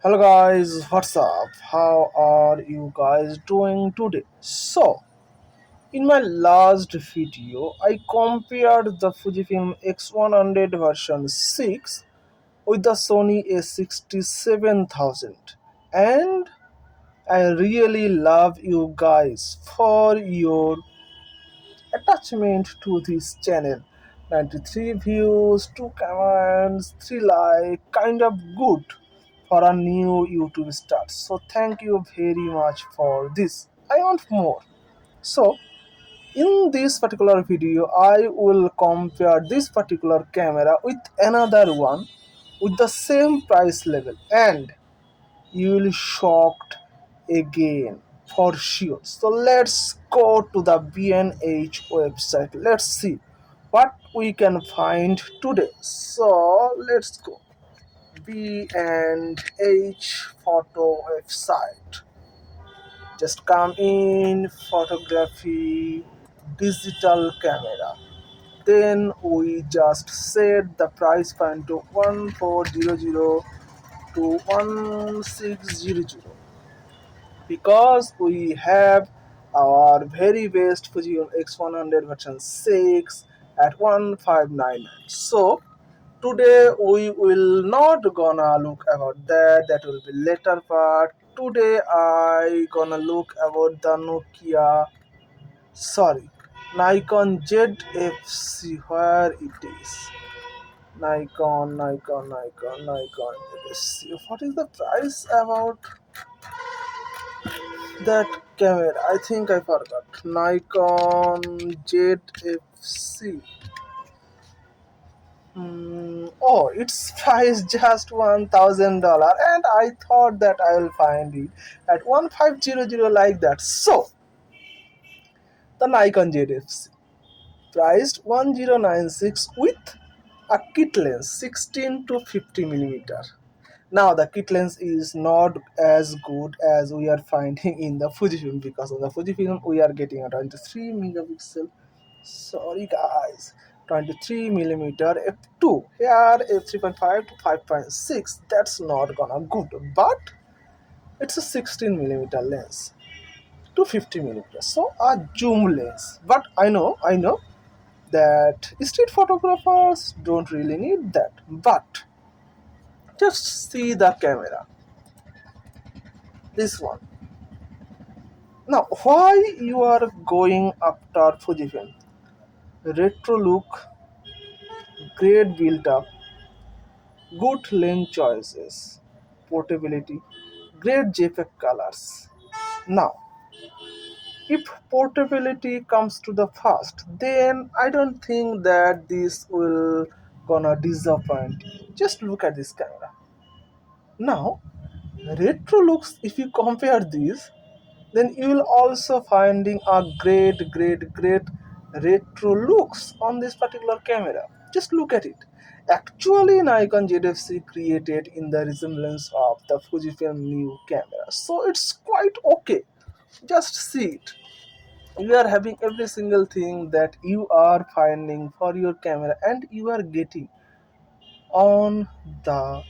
Hello guys, what's up? How are you guys doing today? So, in my last video, I compared the Fujifilm X100 version 6 with the Sony A67000, and I really love you guys for your attachment to this channel. 93 views, 2 comments, 3 like, kind of good for a new YouTube start. So thank you very much for this. I want more. So in this particular video, I will compare this particular camera with another one with the same price level, and you will shocked again for sure. So let's go to the B&H website. Let's see what we can find today. So let's go. B&H photo website. Just come in photography, digital camera. Then we just set the price point to 1400 to 1600 because we have our very best Fujinon X100 version 6 at 1599. So today we will not gonna look about that will be later part. Today I gonna look about the Nikon ZFc, where it is. Nikon ZFc. What is the price about that camera? I think I forgot. Nikon ZFC. Oh, its price just $1,000, and I thought that I will find it at 1500 like that. So the Nikon ZFC priced 1096 with a kit lens 16 to 50 millimeter. Now the kit lens is not as good as we are finding in the Fujifilm, because on the Fujifilm we are getting a 23 megapixel. Sorry guys, 23 millimeter f2. Here f3.5 to 5.6. That's not gonna good, but it's a 16 millimeter lens to 50 millimeters, so a zoom lens. But I know that street photographers don't really need that. But just see the camera, this one. Now, why you are going after Fujifilm? Retro look, great build up, good lens choices, portability, great JPEG colors. Now, if portability comes to the first, then I don't think that this will gonna disappoint you. Just look at this camera. Now, retro looks, if you compare these, then you will also finding a great retro looks on this particular camera. Just look at it. Actually, Nikon ZFC created in the resemblance of the Fujifilm new camera, so it's quite okay. Just see it. You are having every single thing that you are finding for your camera, and you are getting on the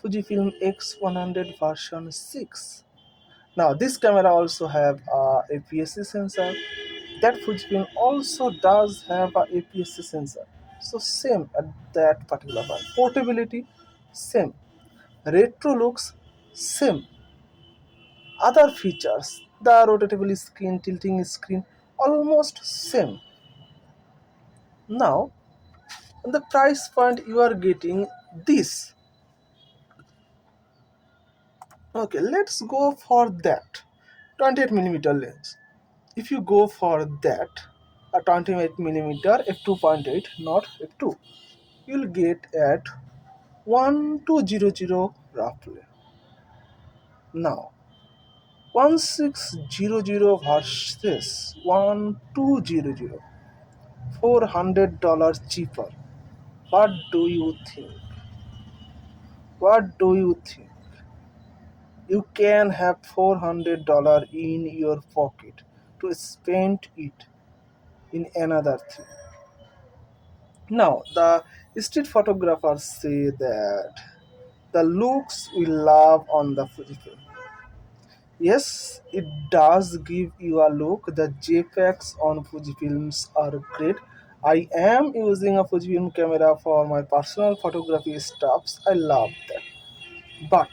Fujifilm X100 version 6. Now this camera also have a APS-C sensor. That Fujifilm also does have a APS-C sensor. So same at that particular one. Portability, same. Retro looks, same. Other features, the rotatable screen, tilting screen, almost same. Now the price point you are getting this. Okay, let's go for that 28 millimeter lens. If you go for that, a 28 millimeter f2.8, not f2, you'll get at 1200 roughly. Now 1600 versus 1200, $400 cheaper. What do you think? What do you think? You can have $400 in your pocket to spend it in another thing. Now, the street photographers say that the looks we love on the Fujifilm. Yes, it does give you a look. The JPEGs on Fujifilms are great. I am using a Fujifilm camera for my personal photography stuffs. I love that. But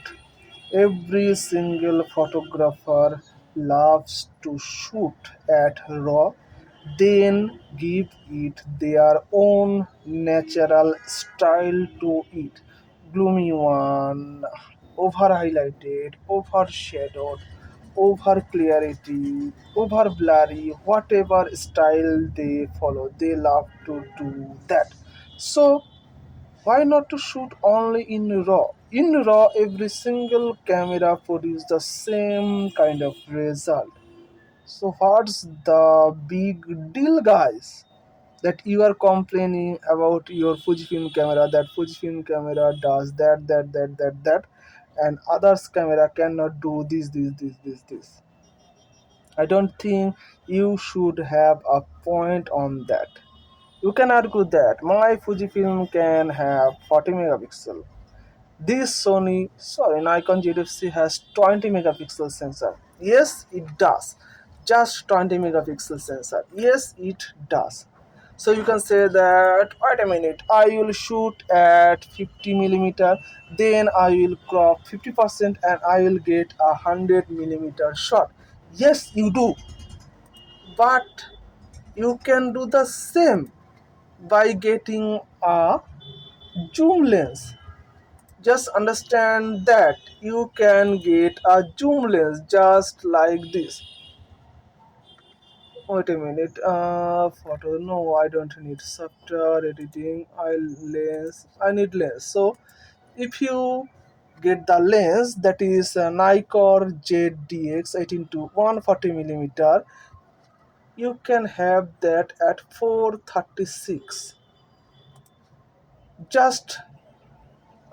every single photographer loves to shoot at RAW, then give it their own natural style to it. Gloomy one, over highlighted, overshadowed, over clarity, over blurry, whatever style they follow, they love to do that. So why not to shoot only in RAW? In RAW, every single camera produces the same kind of result. So what's the big deal, guys? That you are complaining about your Fujifilm camera, that Fujifilm camera does that, and others camera cannot do this. I don't think you should have a point on that. You can argue that my Fujifilm can have 40 megapixel. This Nikon ZFc has 20 megapixel sensor. Yes, it does. Just 20 megapixel sensor. Yes, it does. So you can say that, wait a minute, I will shoot at 50 millimeter, then I will crop 50% and I will get a 100 millimeter shot. Yes, you do. But you can do the same by getting a zoom lens. Just understand that you can get a zoom lens just like this. Wait a minute, photo, no, I don't need software editing. I need lens. So if you get the lens, that is a Nikon ZDX 18 to 140 millimeter, you can have that at 436. Just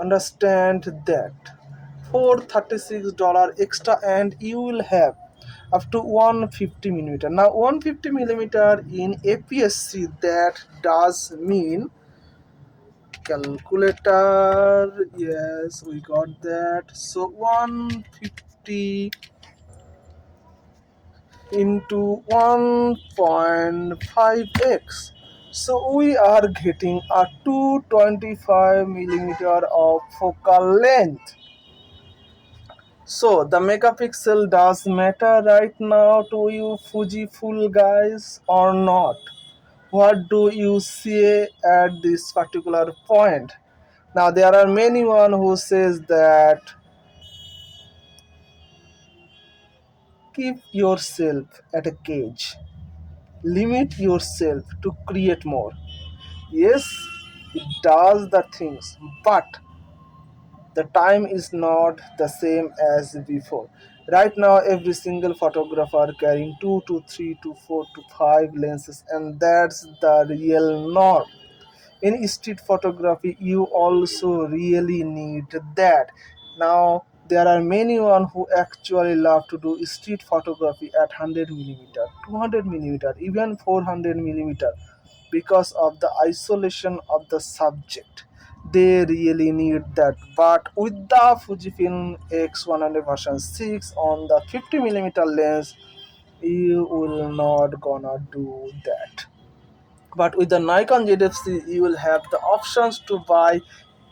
understand that $436 extra and you will have up to 150 millimeter. Now 150 millimeter in APS-C, that does mean, calculator, yes, we got that. So 150 into 1.5x, so we are getting a 225 millimeter of focal length. So the megapixel does matter right now to you Fujifilm guys or not? What do you say at this particular point? Now there are many one who says that keep yourself at a cage, limit yourself to create more. Yes, it does the things, but the time is not the same as before. Right now every single photographer carrying 2 to 3 to 4 to 5 lenses, and that's the real norm. In street photography you also really need that. Now there are many one who actually love to do street photography at 100 millimeter, 200 millimeter, even 400 millimeter, because of the isolation of the subject. They really need that. But with the Fujifilm X100 version 6 on the 50 millimeter lens, you will not gonna do that. But with the Nikon ZFC you will have the options to buy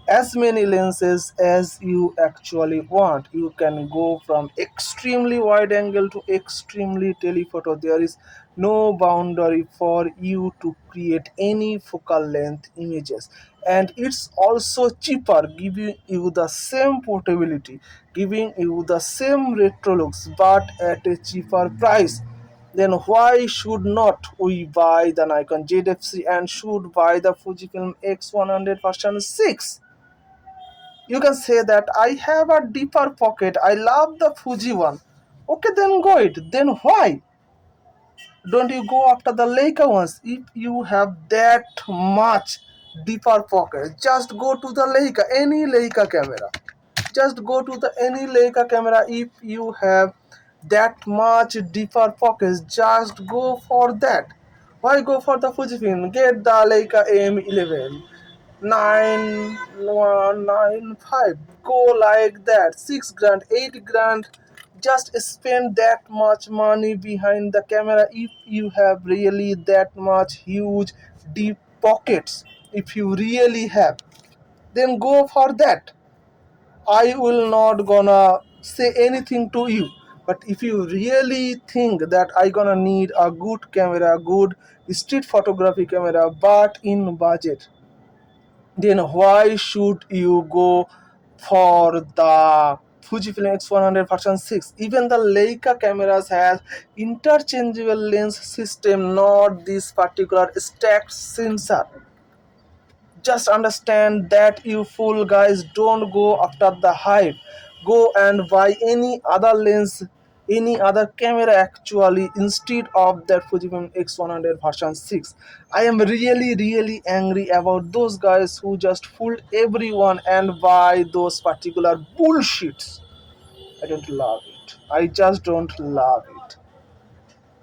as many lenses as you actually want. You can go from extremely wide angle to extremely telephoto. There is no boundary for you to create any focal length images, and it's also cheaper, giving you the same portability, giving you the same retro looks, but at a cheaper price. Then why should not we buy the Nikon ZFC and should buy the Fujifilm X100 version 6? You can say that I have a deeper pocket, I love the Fuji one. Okay, then go it. Then why don't you go after the Leica ones? If you have that much deeper pocket, just go to the Leica, any Leica camera. Just go to the any Leica camera. If you have that much deeper pockets, just go for that. Why go for the Fujifilm? Get the Leica AM11. 9195. Go like that. 6 grand, 8 grand. Just spend that much money behind the camera if you have really that much huge deep pockets. If you really have, then go for that. I will not gonna say anything to you. But if you really think that I gonna need a good camera, good street photography camera, but in budget, then why should you go for the Fujifilm X100 version 6? Even the Leica cameras has interchangeable lens system, not this particular stacked sensor. Just understand that, you fool guys. Don't go after the hype. Go and buy any other lens, any other camera actually, instead of that Fujifilm X100 version 6. I am really angry about those guys who just fooled everyone and buy those particular bullshits. I don't love it. I just don't love it.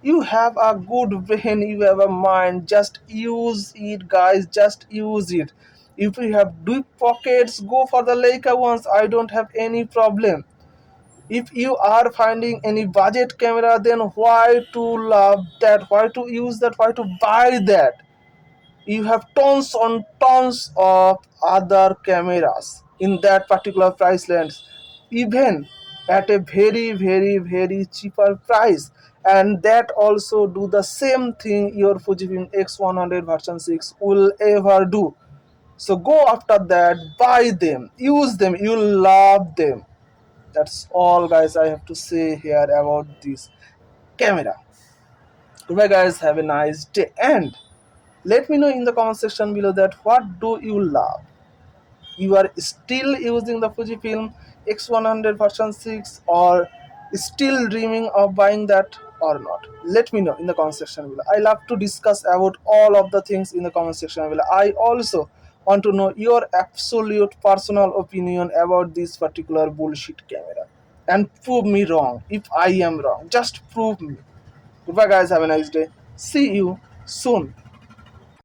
You have a good brain, you have a mind, just use it guys, just use it. If you have deep pockets, go for the Leica ones. I don't have any problem. If you are finding any budget camera, then why to love that, why to use that, why to buy that? You have tons on tons of other cameras in that particular price range, even at a very cheaper price, and that also do the same thing your Fujifilm X100 version 6 will ever do. So go after that, buy them, use them, you'll love them. That's all guys I have to say here about this camera. Goodbye guys, have a nice day, and let me know in the comment section below that what do you love. You are still using the Fujifilm X100 version 6, or still dreaming of buying that or not? Let me know in the comment section below. I love to discuss about all of the things in the comment section below. I also want to know your absolute personal opinion about this particular bullshit camera, and prove me wrong. If I am wrong, just prove me. Goodbye guys, have a nice day. See you soon.